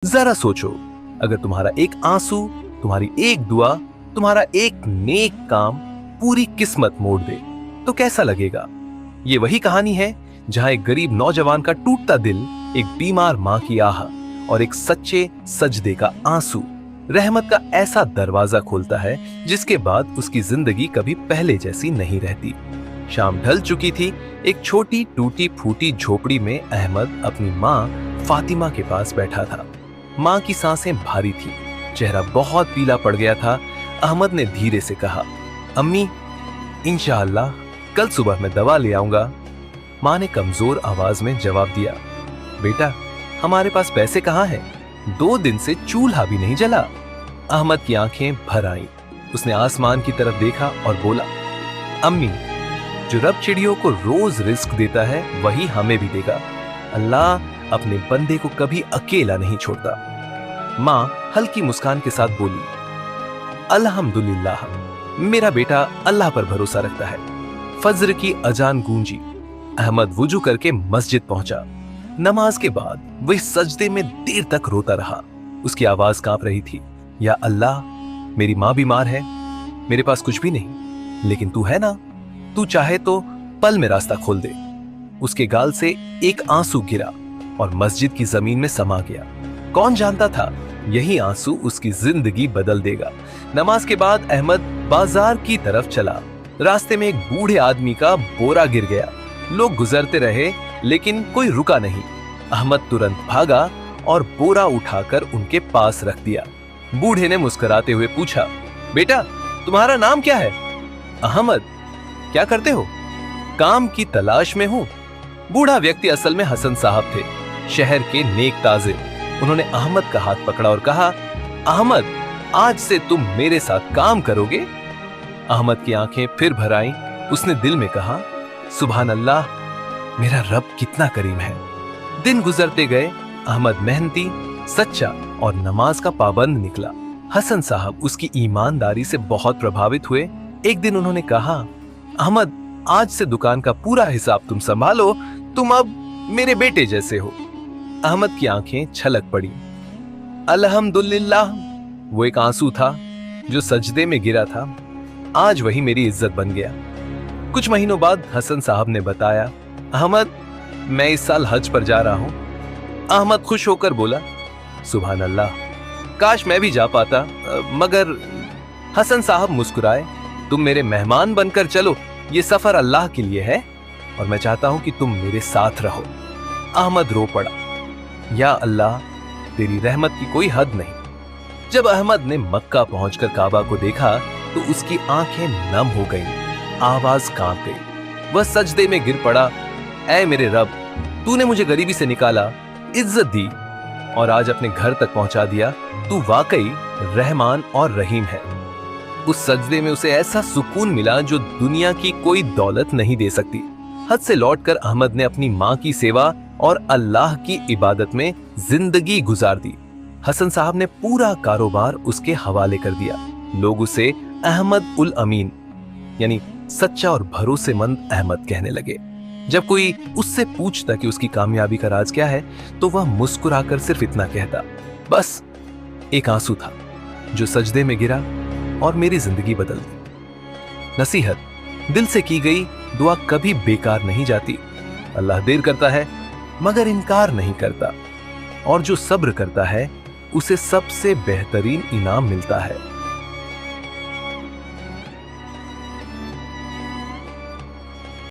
जरा सोचो, अगर तुम्हारा एक आंसू, तुम्हारी एक दुआ, तुम्हारा एक नेक काम पूरी किस्मत मोड़ दे तो कैसा लगेगा। ये वही कहानी है जहां एक गरीब नौजवान का टूटता दिल, एक बीमार मां की आह और एक सच्चे सजदे का आंसू रहमत का ऐसा दरवाजा खोलता है जिसके बाद उसकी जिंदगी कभी पहले जैसी नहीं रहती। शाम ढल चुकी थी। एक छोटी टूटी फूटी झोपड़ी में अहमद अपनी माँ फातिमा के पास बैठा था। माँ की सांसें भारी थी, चेहरा बहुत पीला पड़ गया था। अहमद ने धीरे से कहा, अम्मी, इंशाअल्लाह कल सुबह मैं दवा ले आऊंगा। माँ ने कमजोर आवाज में जवाब दिया, बेटा, हमारे पास पैसे कहाँ हैं? 2 दिन से चूल्हा भी नहीं जला। अहमद की आंखें भर आईं। उसने आसमान की तरफ देखा और बोला, अम्मी, जो रब चिड़ियों को रोज रिस्क देता है वही हमें भी देगा। अल्लाह अपने बंदे को कभी अकेला नहीं छोड़ता। माँ हल्की मुस्कान के साथ बोली, अल्हम्दुलिल्लाह, मेरा बेटा अल्लाह पर भरोसा रखता है। फज्र की अजान गूंजी। अहमद वुजू करके मस्जिद पहुंचा। नमाज के बाद वह सजदे में देर तक रोता रहा। उसकी आवाज कांप रही थी, या अल्लाह, मेरी माँ बीमार है, मेरे पास कुछ भी नहीं, लेकिन तू है ना, तू चाहे तो पल में रास्ता खोल दे। उसके गाल से एक आंसू गिरा और मस्जिद की जमीन में समा गया। कौन जानता था यही आंसू उसकी जिंदगी बदल देगा। नमाज के बाद अहमद बाजार की तरफ चला। रास्ते में एक बूढ़े आदमी का बोरा गिर गया। लोग गुजरते रहे लेकिन कोई रुका नहीं। अहमद तुरंत भागा और बोरा उठाकर उनके पास रख दिया। बूढ़े ने मुस्कुराते हुए पूछा, बेटा, तुम्हारा नाम क्या है? अहमद। क्या करते हो? काम की तलाश में हूं। बूढ़ा व्यक्ति असल में हसन साहब थे, शहर के नेक ताजिर। उन्होंने अहमद का हाथ पकड़ा और कहा, अहमद, आज से तुम मेरे साथ काम करोगे? अहमद की आंखें फिर भर आईं। उसने दिल में कहा, सुभान अल्लाह, मेरा रब कितना करीम है। दिन गुजरते गए। अहमद मेहनती, सच्चा और नमाज का पाबंद निकला। हसन साहब उसकी ईमानदारी से बहुत प्रभावित हुए। एक दिन उन्होंने कहा, अहमद, आज से दुकान का पूरा हिसाब तुम संभालो, तुम अब मेरे बेटे जैसे हो। अहमद की आंखें छलक पड़ी। अल्हम्दुलिल्लाह, वो एक आंसू था जो सजदे में गिरा था, आज वही मेरी इज्जत बन गया। कुछ महीनों बाद हसन साहब ने बताया, अहमद, मैं इस साल हज पर जा रहा हूं। अहमद खुश होकर बोला, सुभान अल्लाह, काश मैं भी जा पाता, मगर। हसन साहब मुस्कुराए, तुम मेरे मेहमान बनकर चलो, ये सफर अल्लाह के लिए है और मैं चाहता हूं कि तुम मेरे साथ रहो। अहमद रो पड़ा, या अल्लाह, तेरी रहमत की कोई हद नहीं। जब अहमद ने मक्का पहुंचकर काबा को देखा तो उसकी आंखें नम हो गईं, आवाज कांप गई। वह सजदे में गिर पड़ा, ऐ मेरे रब, तूने मुझे गरीबी से निकाला, इज्जत दी और आज अपने घर तक पहुंचा दिया। तू वाकई रहमान और रहीम है। उस सजदे में उसे ऐसा सुकून मिला जो दुनिया की कोई दौलत नहीं दे सकती। हज से लौटकर अहमद ने अपनी माँ की सेवा और अल्लाह की इबादत में जिंदगी गुजार दी। हसन साहब ने पूरा कारोबार उसके हवाले कर दिया। लोग उसे अहमद उल अमीन, यानी सच्चा और भरोसेमंद अहमद कहने लगे। जब कोई उससे पूछता कि उसकी कामयाबी का राज क्या है तो वह मुस्कुराकर सिर्फ इतना कहता, बस एक आंसू था जो सजदे में गिरा और मेरी जिंदगी बदल दी। नसीहत, दिल से की गई दुआ कभी बेकार नहीं जाती। अल्लाह देर करता है मगर इनकार नहीं करता, और जो सब्र करता है उसे सबसे बेहतरीन इनाम मिलता है।